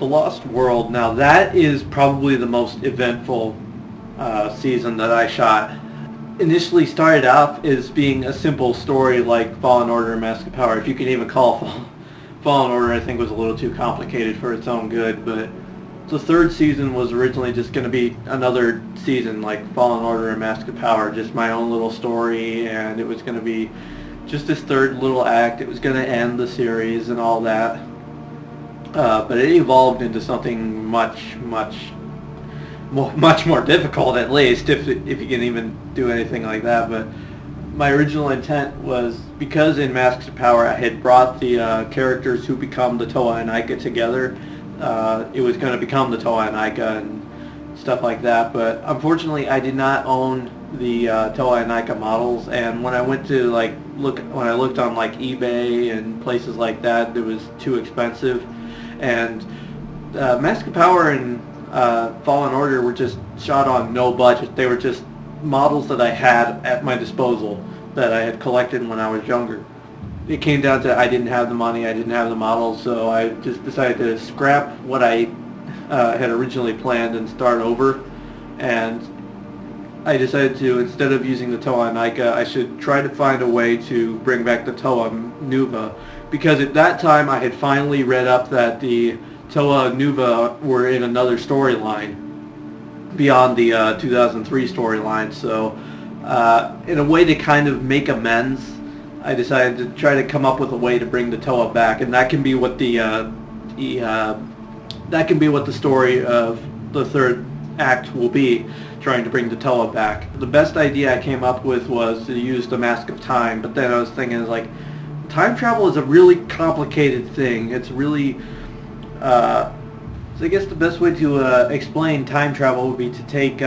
The Lost World. Now that is probably the most eventful season that I shot. Initially started off as being a simple story like Fallen Order and Mask of Power. If you can even call Fallen Order, I think was a little too complicated for its own good. But the third season was originally just going to be another season like Fallen Order and Mask of Power, just my own little story, and it was going to be just this third little act. It was going to end the series and all that. But it evolved into something much more difficult, at least, if you can even do anything like that. But my original intent was, because in Masks of Power I had brought the characters who become the Toa and Aika together, it was going to become the Toa and Aika and stuff like that. But unfortunately, I did not own the Toa and Aika models, and when I went to when I looked on like eBay and places like that, it was too expensive. And Mask of Power and Fallen Order were just shot on no budget. They were just models that I had at my disposal that I had collected when I was younger. It came down to I didn't have the money, I didn't have the models, so I just decided to scrap what I had originally planned and start over. And I decided to, instead of using the Toa and Aika, I should try to find a way to bring back the Toa Nuva, because at that time I had finally read up that the Toa Nuva were in another storyline beyond the 2003 storyline. So in a way to kind of make amends, I decided to try to come up with a way to bring the Toa back, and that can be what the story of the third act will be, trying to bring the Toa back. The best idea I came up with was to use the Mask of Time, but then I was thinking, like, time travel is a really complicated thing. It's really so I guess the best way to explain time travel would be to take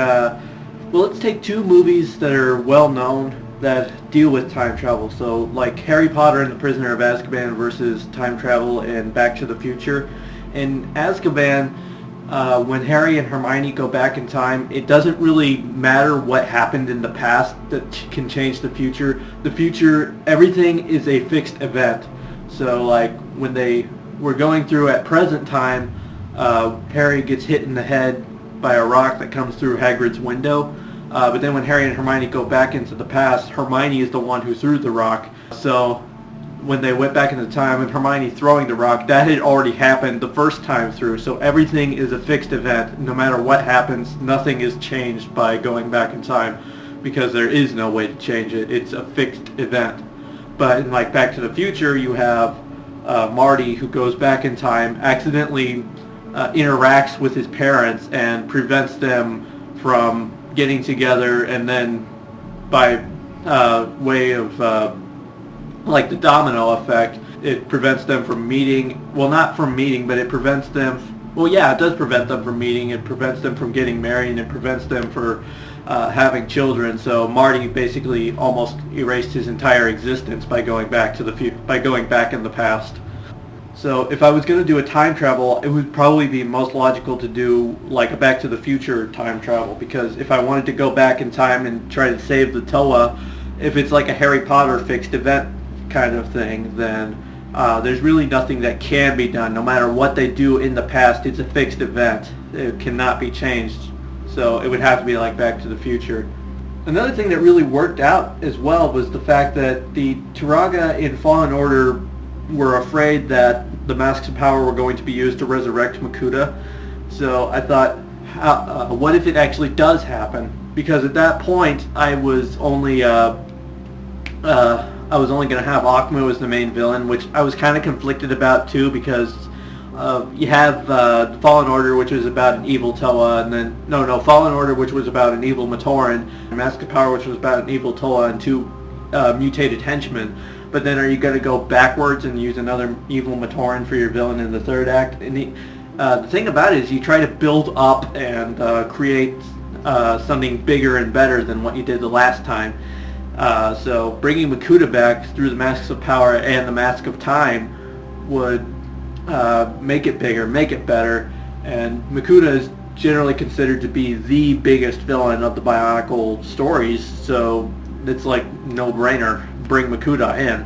let's take two movies that are well known that deal with time travel. So like Harry Potter and the Prisoner of Azkaban versus time travel in Back to the Future. In Azkaban, when Harry and Hermione go back in time, it doesn't really matter what happened in the past that can change the future. The future, everything is a fixed event. So like when they were going through at present time, Harry gets hit in the head by a rock that comes through Hagrid's window. But then when Harry and Hermione go back into the past, Hermione is the one who threw the rock. So when they went back into time and Hermione throwing the rock, that had already happened the first time through. So everything is a fixed event. No matter what happens, nothing is changed by going back in time, because there is no way to change it. It's a fixed event. But in like Back to the Future, you have Marty, who goes back in time, accidentally interacts with his parents and prevents them from getting together, and then by way of like the domino effect, it prevents them from meeting. Well, not from meeting, but it prevents them. Well, yeah, it does prevent them from meeting. It prevents them from getting married, and it prevents them from having children. So Marty basically almost erased his entire existence by going back in the past. So if I was going to do a time travel, it would probably be most logical to do like a Back to the Future time travel, because if I wanted to go back in time and try to save the Toa, if it's like a Harry Potter fixed event kind of thing, then there's really nothing that can be done. No matter what they do in the past, it's a fixed event. It cannot be changed. So it would have to be like Back to the Future. Another thing that really worked out as well was the fact that the Turaga in Fallen Order were afraid that the Masks of Power were going to be used to resurrect Makuta. So I thought, what if it actually does happen? Because at that point, I was only going to have Akmu as the main villain, which I was kind of conflicted about too, because you have Fallen Order, which was about an evil Toa, and then Fallen Order, which was about an evil Matoran, and Mask of Power, which was about an evil Toa and two mutated henchmen. But then are you going to go backwards and use another evil Matoran for your villain in the third act? And the thing about it is you try to build up and create something bigger and better than what you did the last time. So bringing Makuta back through the Masks of Power and the Mask of Time would make it bigger, make it better. And Makuta is generally considered to be the biggest villain of the Bionicle stories, so it's like no-brainer. Bring Makuta in.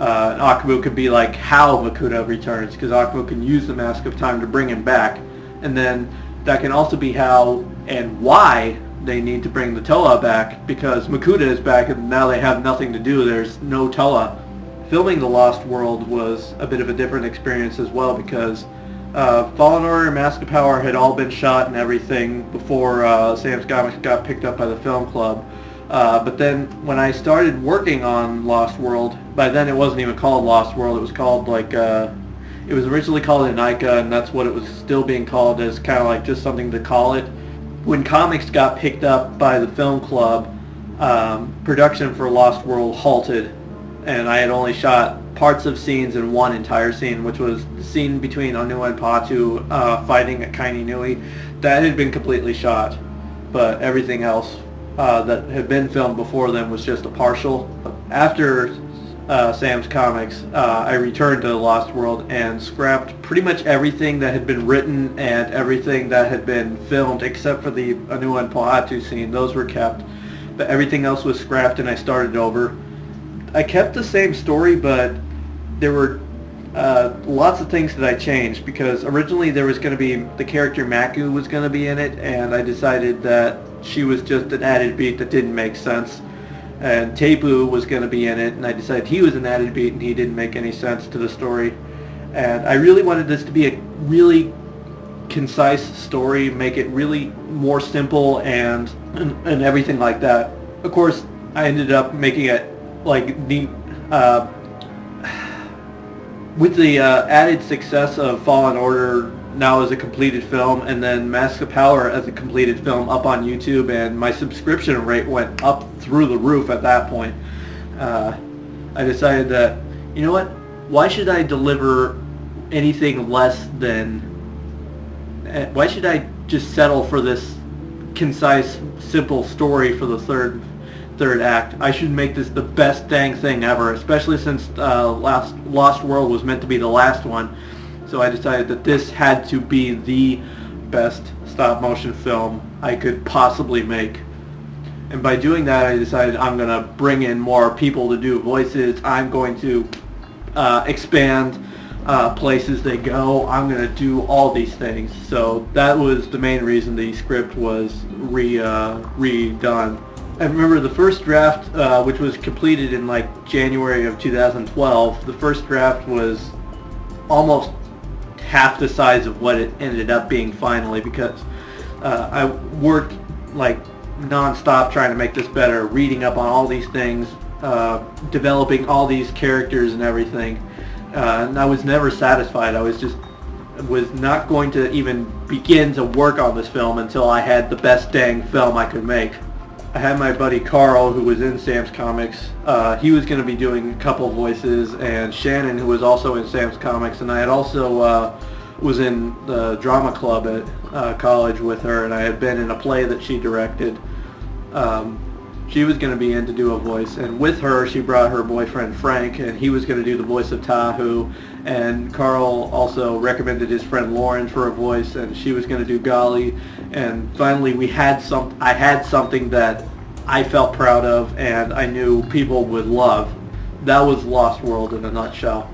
And Akamu could be like how Makuta returns, because Akamu can use the Mask of Time to bring him back. And then that can also be how and why they need to bring the Toa back, because Makuta is back and now they have nothing to do. There's no Toa. Filming The Lost World was a bit of a different experience as well, because Fallen Order and Mask of Power had all been shot and everything before Sam's Comics got picked up by the film club. But then when I started working on Lost World, by then it wasn't even called Lost World. It was called it was originally called Enika, and that's what it was still being called, as kind of like just something to call it. When comics got picked up by the film club, production for Lost World halted, and I had only shot parts of scenes in one entire scene, which was the scene between Anu and Patu fighting at Kaini Nui. That had been completely shot, but everything else that had been filmed before then was just a partial. After Sam's Comics, I returned to Lost World and scrapped pretty much everything that had been written and everything that had been filmed, except for the Anu and Patu scene. Those were kept, but everything else was scrapped, and I started over. I kept the same story, but there were lots of things that I changed, because originally there was going to be the character Maku was going to be in it, and I decided that she was just an added beat that didn't make sense. And Tepu was going to be in it, and I decided he was an added beat and he didn't make any sense to the story. And I really wanted this to be a really concise story, make it really more simple and everything like that. Of course, I ended up making it like with the added success of Fallen Order now as a completed film, and then Mask of Power as a completed film up on YouTube, and my subscription rate went up through the roof at that point. I decided that, you know what, why should I deliver anything less than, why should I just settle for this concise, simple story for the third act? I should make this the best dang thing ever, especially since Lost World was meant to be the last one. So I decided that this had to be the best stop-motion film I could possibly make. And by doing that, I decided I'm going to bring in more people to do voices. I'm going to expand places they go. I'm going to do all these things. So that was the main reason the script was redone. I remember the first draft, which was completed in like January of 2012, the first draft was almost half the size of what it ended up being finally, because I worked like non-stop trying to make this better, reading up on all these things, developing all these characters and everything, and I was never satisfied. I was not going to even begin to work on this film until I had the best dang film I could make. I had my buddy Carl, who was in Sam's Comics. He was going to be doing a couple voices, and Shannon, who was also in Sam's Comics, and I had also was in the drama club at college with her, and I had been in a play that she directed. She was going to be in to do a voice, and with her she brought her boyfriend Frank, and he was going to do the voice of Tahu, and Carl also recommended his friend Lauren for a voice, and she was going to do Gali, and finally I had something that I felt proud of and I knew people would love. That was Lost World in a nutshell.